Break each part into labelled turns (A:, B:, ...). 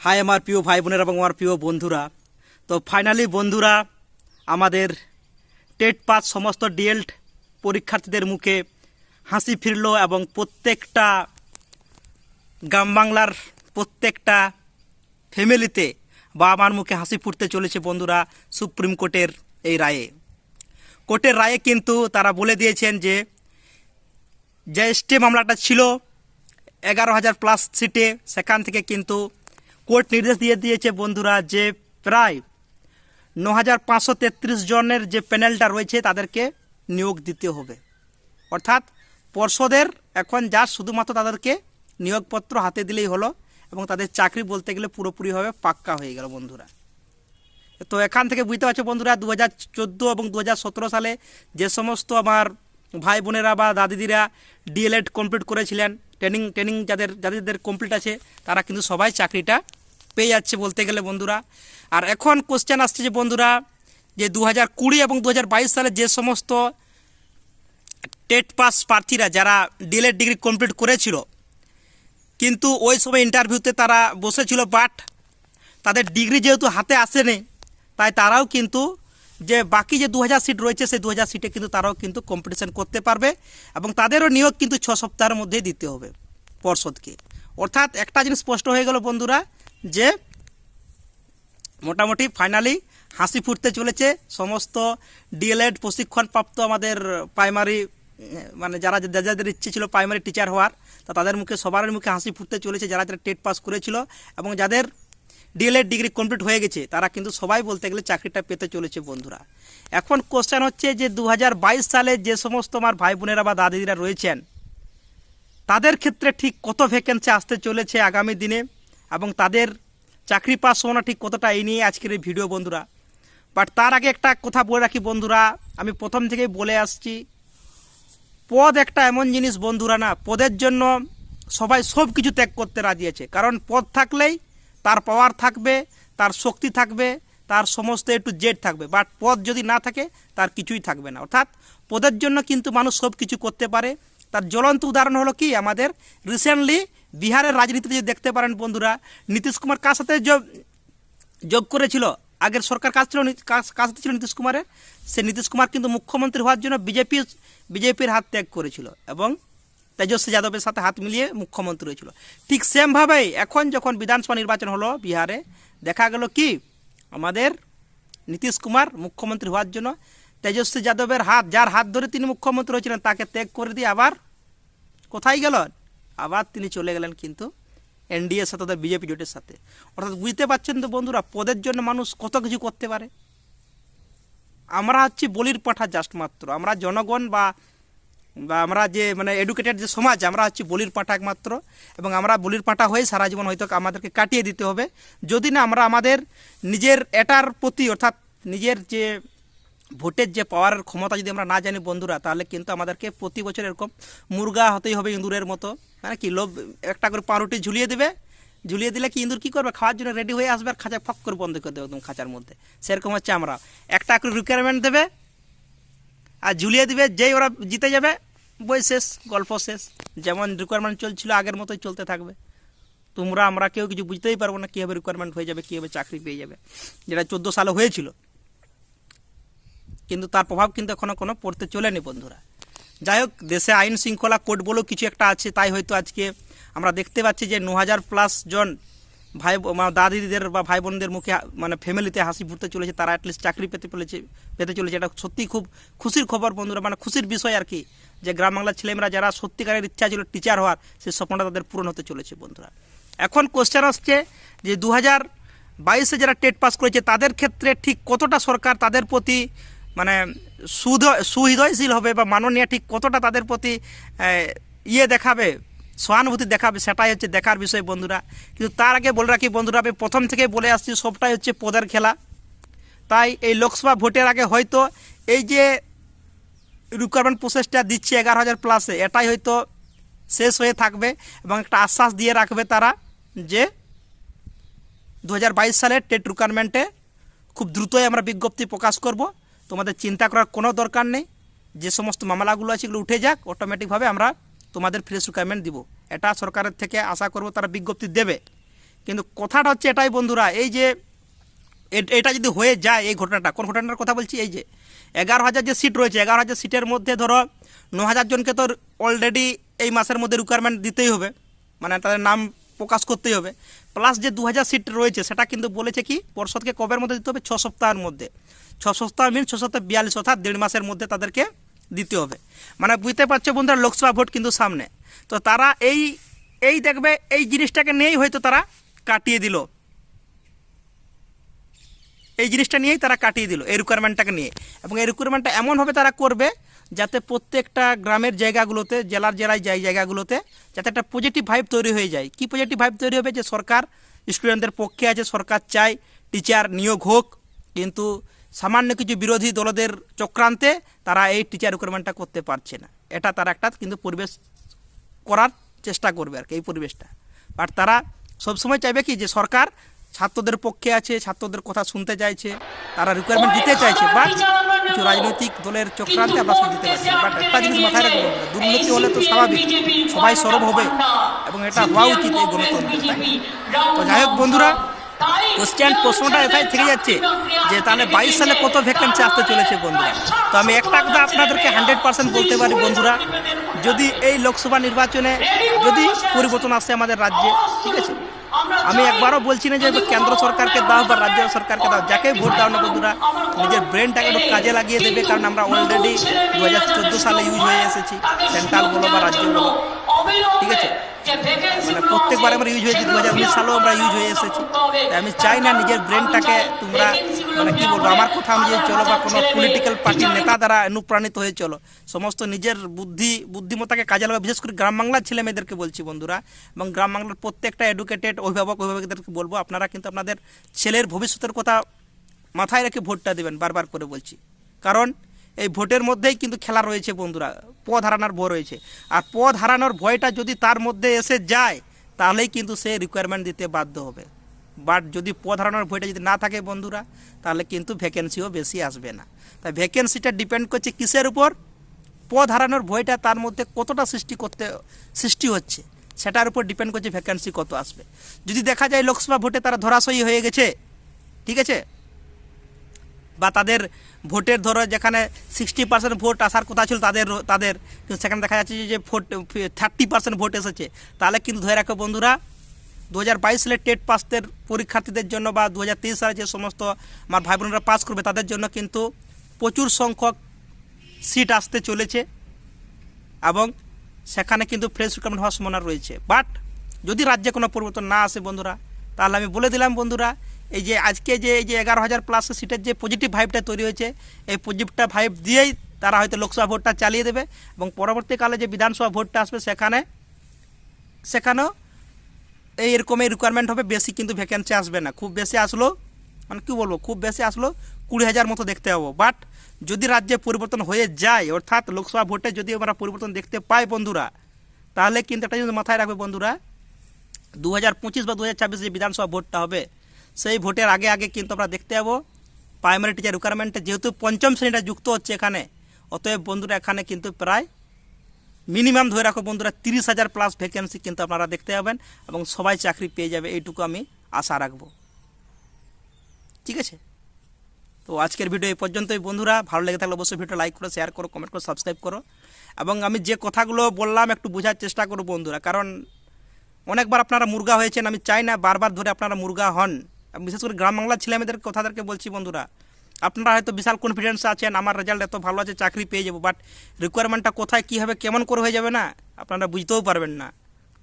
A: High আমার প্রিয় ভাই বোনেরা এবং আমার প্রিয় বন্ধুরা। তো ফাইনালি বন্ধুরা, আমাদের টেট পাস সমস্ত ডিএলড পরীক্ষার্থীদের মুখে হাসি ফিরল এবং প্রত্যেকটা গ্রাম বাংলার প্রত্যেকটা ফ্যামিলিতে বা আমার মুখে হাসি ফুটতে চলেছে বন্ধুরা সুপ্রিম কোর্টের এই রায়ে। কোর্টের রায়ে কিন্তু তারা বলে দিয়েছেন যে স্টে মামলাটা ছিল 11,000 প্লাস সিটে, সেখান থেকে কিন্তু কোর্ট নির্দেশ দিয়ে দিয়েছে বন্ধুরা যে প্রায় 9,533 জনের যে প্যানেলটা রয়েছে তাদেরকে নিয়োগ দিতে হবে। অর্থাৎ পর্ষদের এখন যা শুধুমাত্র তাদেরকে নিয়োগপত্র হাতে দিলেই হলো এবং তাদের চাকরি বলতে গেলে পুরোপুরিভাবে পাক্কা হয়ে গেল বন্ধুরা। তো এখান থেকে বুঝতে পারছো বন্ধুরা, 2014 এবং 2017 সালে যে সমস্ত আমার ভাই বোনেরা বা দাদিদিরা ডিএলএড কমপ্লিট করেছিলেন, ট্রেনিং যাদের কমপ্লিট আছে তারা কিন্তু সবাই চাকরিটা পেয়ে যাচ্ছে বলতে গেলে বন্ধুরা। আর এখন কোশ্চেন আসছে যে বন্ধুরা, যে 2020 এবং 2022 সালে যে সমস্ত টেট পাস প্রার্থীরা যারা ডিএলএড ডিগ্রি কমপ্লিট করেছিল কিন্তু ওই সময় ইন্টারভিউতে তারা বসেছিল, বাট তাদের ডিগ্রি যেহেতু হাতে আসেনি তাই তারাও কিন্তু যে বাকি যে 2000 সিট রয়েছে সেই 2000 সিটে কিন্তু তারাও কিন্তু কম্পিটিশন করতে পারবে এবং তাদেরও নিয়োগ কিন্তু 6 সপ্তাহের মধ্যেই দিতে হবে পর্ষদকে। অর্থাৎ একটা জিনিস স্পষ্ট হয়ে গেল বন্ধুরা যে মোটামুটি ফাইনালি হাসি ফুটতে চলেছে সমস্ত ডিএলএড প্রশিক্ষণপ্রাপ্ত আমাদের প্রাইমারি মানে যাদের ইচ্ছে ছিল প্রাইমারি টিচার হওয়ার, তা তাদের মুখে সবার মুখে হাসি ফুটতে চলেছে। যারা টেট পাস করেছিল এবং যাদের ডিএলএড ডিগ্রি কমপ্লিট হয়ে গেছে তারা কিন্তু সবাই বলতে গেলে চাকরিটা পেতে চলেছে বন্ধুরা। এখন কোশ্চেন হচ্ছে যে 2022 সালে যে সমস্ত আমার ভাই বোনেরা বা দাদিরা রয়েছেন তাদের ক্ষেত্রে ঠিক কত ভ্যাকেন্সি আসতে চলেছে আগামী দিনে এবং তাদের চাকরি পাওয়ার সম্ভাবনা ঠিক কতটা, এই নিয়ে আজকের এই ভিডিও বন্ধুরা। বাট তার আগে একটা কথা বলে রাখি বন্ধুরা, আমি প্রথম থেকেই বলে আসছি, পদ একটা এমন জিনিস বন্ধুরা না, পদের জন্য সবাই সব কিছু ত্যাগ করতে রাজি আছে। কারণ পদ থাকলেই তার পাওয়ার থাকবে, তার শক্তি থাকবে, তার সমস্ত একটু জেড থাকবে, বাট পদ যদি না থাকে তার কিছুই থাকবে না। অর্থাৎ পদের জন্য কিন্তু মানুষ সব কিছু করতে পারে। তার জ্বলন্ত উদাহরণ হলো কি, আমাদের রিসেন্টলি বিহারের রাজনীতিতে যদি দেখতে পারেন বন্ধুরা, নীতিশ কুমার কার সাথে যোগ করেছিল, আগের সরকার কাজ সাথে ছিল নীতিশ কুমারের, সে নীতিশ কুমার কিন্তু মুখ্যমন্ত্রী হওয়ার জন্য বিজেপির হাত ত্যাগ করেছিল এবং তেজস্বী যাদবের সাথে হাত মিলিয়ে মুখ্যমন্ত্রী হয়েছিল। ঠিক সেমভাবেই এখন যখন বিধানসভা নির্বাচন হলো বিহারে, দেখা গেল কি আমাদের নীতিশ কুমার মুখ্যমন্ত্রী হওয়ার জন্য তেজস্বী যাদবের যার হাত ধরে তিনি মুখ্যমন্ত্রী হয়েছিলেন তাকে ত্যাগ করে দিয়ে আবার কোথায় গেল, আবার তিনি চলে গেলেন কিন্তু এনডিএর সাথে, বিজেপি জোটের সাথে। অর্থাৎ বুঝতে পারছেন তো বন্ধুরা, পদের জন্য মানুষ কত কিছু করতে পারে। আমরা হচ্ছি বলির পাঠা জাস্ট মাত্র, আমরা জনগণ বা আমরা যে মানে এডুকেটেড যে সমাজ, আমরা হচ্ছি বলির পাঠা একমাত্র, এবং আমরা বলির পাঠা হয়ে সারা জীবন হয়তো আমাদেরকে কাটিয়ে দিতে হবে যদি না আমরা আমাদের নিজের এটার প্রতি, অর্থাৎ নিজের যে ভোটের যে পাওয়ারের ক্ষমতা যদি আমরা না জানি বন্ধুরা, তাহলে কিন্তু আমাদেরকে প্রতি বছর এরকম মুরগা হতেই হবে ইঁদুরের মতো। মানে কি, লোভ একটা করে পাউরুটি ঝুলিয়ে দিলে কি ইঁদুর কী করবে, খাওয়ার জন্য রেডি হয়ে আসবে আর খাঁচা ফক করে বন্ধ করে দেবে একদম খাঁচার মধ্যে। সেরকম হচ্ছে আমরা, একটা করে রিকোয়ারমেন্ট দেবে আর ঝুলিয়ে দিবে, যেই ওরা জিতে যাবে বই শেষ, গল্প শেষ। যেমন রিকোয়ারমেন্ট চলছিল আগের মতোই চলতে থাকবে। আমরা কেউ কিছু বুঝতেই পারবো না কীভাবে রিকোয়ারমেন্ট হয়ে যাবে, কীভাবে চাকরি পেয়ে যাবে, যেটা 14 সালে হয়েছিল, কিন্তু তার প্রভাব কিন্তু এখনও পড়তে চলেনি বন্ধুরা। যাই হোক, দেশে আইন শৃঙ্খলা কোড বলেও কিছু একটা আছে, তাই হয়তো আজকে আমরা দেখতে পাচ্ছি যে 9,000 প্লাস জন দাদিদের বা ভাই বোনদের মুখে মানে ফ্যামিলিতে হাসি ফুটতে চলেছে, তারা অ্যাটলিস্ট চাকরি পেতে চলেছে। এটা সত্যিই খুব খুশির খবর বন্ধুরা, মানে খুশির বিষয় আর কি, যে গ্রাম বাংলার ছেলেমেয়েরা যারা সত্যিকারের ইচ্ছা ছিল টিচার হওয়ার, সেই স্বপ্নটা তাদের পূরণ হতে চলেছে বন্ধুরা। এখন কোশ্চেন আসছে যে 2022-এ যারা টেট পাস করেছে তাদের ক্ষেত্রে ঠিক কতটা সরকার তাদের প্রতি মানে সুহৃদয়শীল হবে বা মাননীয়, ঠিক কতটা তাদের প্রতি দেখাবে, সহানুভূতি দেখাবে, সেটাই হচ্ছে দেখার বিষয় বন্ধুরা। কিন্তু তার আগে বলে রাখি বন্ধুরা, আমি প্রথম থেকে বলে আসছি সবটাই হচ্ছে পদের খেলা। তাই এই লোকসভা ভোটের আগে হয়তো এই যে রিক্রুটমেন্ট প্রসেসটা দিচ্ছে 11,000 প্লাসে, এটাই হয়তো শেষ হয়ে থাকবে এবং একটা আশ্বাস দিয়ে রাখবে তারা যে 2022 সালের টেট রিক্রুটমেন্টে খুব দ্রুতই আমরা বিজ্ঞপ্তি প্রকাশ করব, তোমাদের চিন্তা করার কোনো দরকার নেই, যে সমস্ত মামলাগুলো আছে এগুলো উঠে যাক, অটোমেটিকভাবে আমরা তোমাদের ফ্রেশ রিক্রুটমেন্ট দিব। এটা সরকারের থেকে আশা করব তারা বিজ্ঞপ্তি দেবে। কিন্তু কথাটা হচ্ছে এটাই বন্ধুরা, এই যে এটা যদি হয়ে যায়, এই ঘটনাটা, কোন ঘটনার কথা বলছি, এই যে 11,000 যে সিট রয়েছে, 11,000 সিটের মধ্যে ধরো 9,000 জনকে তো অলরেডি এই মাসের মধ্যে রিকোয়ারমেন্ট দিতেই হবে, মানে তাদের নাম প্রকাশ করতেই হবে। প্লাস যে 2,000 সিট রয়েছে সেটা কিন্তু বলেছে কি পর্ষদকে কবের মধ্যে দিতে হবে, 6 সপ্তাহের মধ্যে। 6 সপ্তাহ মিন 642, অর্থাৎ 1.5 মাসের মধ্যে তাদেরকে দিতে হবে। মানে বুঝতে পারছো বন্ধুরা, লোকসভা ভোট কিন্তু সামনে। তো তারা এই দেখবে এই জিনিসটাকে নিয়েই হয়তো তারা কাটিয়ে দিল, এই জিনিসটা নিয়েই তারা কাটিয়ে দিল, এই রিকোয়ারমেন্টটাকে নিয়ে। এবং এই রিকোয়ারমেন্টটা এমনভাবে তারা করবে যাতে প্রত্যেকটা গ্রামের জায়গাগুলোতে, জেলার জায়গাগুলোতে যাতে একটা পজিটিভ ভাইব তৈরি হয়ে যায়। কি পজিটিভ ভাইব তৈরি হবে? যে সরকার স্টুডেন্টদের পক্ষে আছে, সরকার চায় টিচার নিয়োগ হোক, কিন্তু সামান্য কিছু বিরোধী দলদের চক্রান্তে তারা এই টিচার রিকোয়ারমেন্টটা করতে পারছে না। এটা তারা একটা কিন্তু পরিবেশ করার চেষ্টা করবে আর কি, এই পরিবেশটা। বাট তারা সবসময় চাইবে কি যে সরকার ছাত্রদের পক্ষে আছে, ছাত্রদের কথা শুনতে চাইছে, তারা রিকোয়ারমেন্ট দিতে চাইছে, বাট কিছু রাজনৈতিক দলের চক্রান্তে আমরা সেটা দিতে পারছি। বাট একটা জিনিস মাথায় রাখবো, দুর্নীতি হলে তো স্বাভাবিক, সবাই সরব হবে এবং এটা হওয়া উচিত এই গণতন্ত্রে। তো যাই হোক বন্ধুরা, প্রশ্নটা এটাই থেকে যাচ্ছে যে তাহলে 22 সালে কত ভ্যাকেন্সি আসতে চলেছে বন্ধুরা। তো আমি একটা কথা আপনাদেরকে 100% বলতে পারি বন্ধুরা, যদি এই লোকসভা নির্বাচনে যদি পরিবর্তন আসে আমাদের রাজ্যে, ঠিক আছে, আমি একবারও বলছি না যে কেন্দ্র সরকারকে দাও বা রাজ্য সরকারকে দাও, যাকে ভোট দাও না বন্ধুরা, নিজের ব্রেনটাকে একটু কাজে লাগিয়ে দেবে। কারণ আমরা অলরেডি 2014 সালে ইউজ হয়ে এসেছি, সেন্ট্রাল বলো বা রাজ্য বলো, ঠিক আছে, মানে প্রত্যেকবার আমরা ইউজ হয়েছি, 2019 সালেও আমরা ইউজ হয়ে এসেছি। তাই আমি চাই না নিজের ব্রেনটাকে তোমরা, মানে কি বলবো, আমার কথা অনুযায়ী চলো বা কোনো পলিটিক্যাল পার্টির নেতা দ্বারা অনুপ্রাণিত হয়ে চলো। সমস্ত নিজের বুদ্ধিমত্তাকে কাজে লাগাবে। বিশেষ করে গ্রাম বাংলার ছেলে মেয়েদেরকে বলছি বন্ধুরা, এবং গ্রাম বাংলার প্রত্যেকটা এডুকেটেড অভিভাবকদেরকে বলবো, আপনারা কিন্তু আপনাদের ছেলের ভবিষ্যতের কথা মাথায় রেখে ভোটটা দেবেন, বারবার করে বলছি। কারণ এই ভোটের মধ্যেই কিন্তু খেলা রয়েছে বন্ধুরা, পদ হারানোর ভয় রয়েছে। আর পদ হারানোর ভয়টা যদি তার মধ্যে এসে যায় তাহলেই কিন্তু সে রিকোয়ারমেন্ট দিতে বাধ্য হবে। বাট যদি পদ হারানোর ভয়টা যদি না থাকে বন্ধুরা, তাহলে কিন্তু ভ্যাকেন্সিও বেশি আসবে না। তাই ভ্যাকেন্সিটা ডিপেন্ড করছে কিসের উপর? পদ হারানোর ভয়টা তার মধ্যে কতটা সৃষ্টি হচ্ছে সেটার উপর ডিপেন্ড করছে ভ্যাকেন্সি কত আসবে। যদি দেখা যায় লোকসভা ভোটে তারা ধরাশয়ী হয়ে গেছে, ঠিক আছে, বা তাদের ভোটের ধরো যেখানে 60% ভোট আসার কথা ছিল তাদের কিন্তু সেখানে দেখা যাচ্ছে যে 30% ভোট এসেছে, তাহলে কিন্তু ধরে রাখো বন্ধুরা 2022 সালে টেট পাসদের পরীক্ষার্থীদের জন্য বা 2023 সালে যে সমস্ত আমার ভাই বোনেরা পাস করবে তাদের জন্য কিন্তু প্রচুর সংখ্যক সিট আসতে চলেছে এবং সেখানে কিন্তু ফ্রেশ রিক্রুটমেন্ট হওয়ার সম্ভাবনা রয়েছে। বাট যদি রাজ্যে কোনো পরিবর্তন না আসে বন্ধুরা, তাহলে আমি বলে দিলাম বন্ধুরা, এই যে আজকে যে এই যে 11,000 প্লাস সিটের যে পজিটিভ ভাইবটা তৈরি হয়েছে, এই পজিটিভ ভাইব দিয়েই তারা হয়তো লোকসভা ভোটটা চালিয়ে দেবে এবং পরবর্তীকালে যে বিধানসভা ভোটটা আসবে সেখানেও এইরকমের রিকোয়ারমেন্ট হবে, বেশি কিন্তু ভ্যাকেন্সি আসবে না। খুব বেশি আসলো, মানে কী বলবো, খুব বেশি আসলো 20,000 মতো দেখতে পাবো। বাট যদি রাজ্যে পরিবর্তন হয়ে যায়, অর্থাৎ লোকসভা ভোটে যদি আমরা পরিবর্তন দেখতে পাই বন্ধুরা, তাহলে কিন্তু একটা জিনিস মাথায় রাখবে বন্ধুরা, 2025 বা 2026 যে বিধানসভা ভোটটা হবে, সেই ভোটের আগে কিন্তু আমরা দেখতে পাবো প্রাইমারি টিচার রিকোয়ারমেন্টে, যেহেতু পঞ্চম শ্রেণীটা যুক্ত হচ্ছে এখানে, অতএব বন্ধুরা এখানে কিন্তু প্রায় মিনিমাম ধরে রাখো বন্ধুরা 30,000 প্লাস ভ্যাকেন্সি কিন্তু আপনারা দেখতে পাবেন এবং সবাই চাকরি পেয়ে যাবে, এইটুকু আমি আশা রাখবো, ঠিক আছে। তো আজকের ভিডিও এই পর্যন্তই বন্ধুরা। ভালো লেগে থাকলে অবশ্যই ভিডিও লাইক করো, শেয়ার করো, কমেন্ট করো, সাবস্ক্রাইব করো এবং আমি যে কথাগুলো বললাম একটু বোঝার চেষ্টা করো বন্ধুরা, কারণ অনেকবার আপনারা মুরগা হয়েছেন, আমি চাই না বারবার ধরে আপনারা মুরগা হন। বিশেষ করে গ্রাম বাংলার ছেলেমেয়েদের কথাদেরকে বলছি বন্ধুরা, আপনারা হয়তো বিশাল কনফিডেন্স আছেন, আমার রেজাল্ট এত ভালো আছে, চাকরি পেয়ে যাবো, বাট রিকোয়ারমেন্টটা কোথায় কী হবে, কেমন করে হয়ে যাবে না, আপনারা বুঝতেও পারবেন না।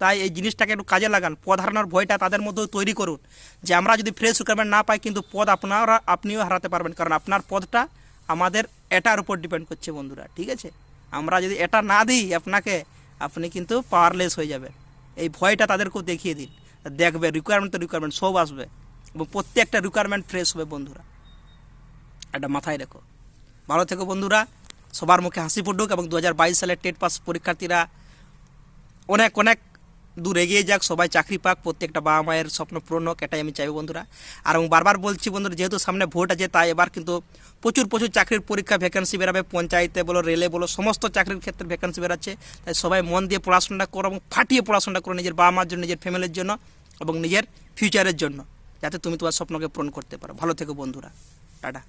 A: তাই এই জিনিসটাকে একটু কাজে লাগান, পদ হারানোর ভয়টা তাদের মধ্যেও তৈরি করুন, যে আমরা যদি ফ্রেশ রিকোয়ারমেন্ট না পাই কিন্তু পদ আপনিও হারাতে পারবেন, কারণ আপনার পদটা আমাদের এটার উপর ডিপেন্ড করছে বন্ধুরা, ঠিক আছে। আমরা যদি এটা না দিই আপনাকে, আপনি কিন্তু পাওয়ারলেস হয়ে যাবেন। এই ভয়টা তাদেরকেও দেখিয়ে দিন, দেখবে রিকোয়ারমেন্ট সব আসবে এবং প্রত্যেকটা রিকোয়ারমেন্ট ফ্রেশ হবে বন্ধুরা, এটা মাথায় রেখো। ভালো থেকো বন্ধুরা, সবার মুখে হাসি ফুটুক এবং 2022 সালের টেট পাস পরীক্ষার্থীরা অনেক দূর এগিয়ে যাক, সবাই চাকরি পাক, প্রত্যেকটা বাবা মায়ের স্বপ্ন পূরণ হোক, এটাই আমি চাইবো বন্ধুরা। আর এবং বারবার বলছি বন্ধুরা, যেহেতু সামনে ভোট আছে, তাই এবার কিন্তু প্রচুর চাকরির পরীক্ষা ভ্যাকেন্সি বেরাবে, পঞ্চায়েতে বলো, রেলে বলো, সমস্ত চাকরির ক্ষেত্রে ভ্যাকেন্সি বেরাচ্ছে। তাই সবাই মন দিয়ে পড়াশোনাটা করো এবং ফাটিয়ে পড়াশোনাটা করো নিজের বাবা মার জন্য, নিজের ফ্যামিলির জন্য, এবং নিজের ফিউচারের জন্য, যাতে তুমি তোমার স্বপ্নকে পূরণ করতে পারো। ভালো থেকো বন্ধুরা, টাটা।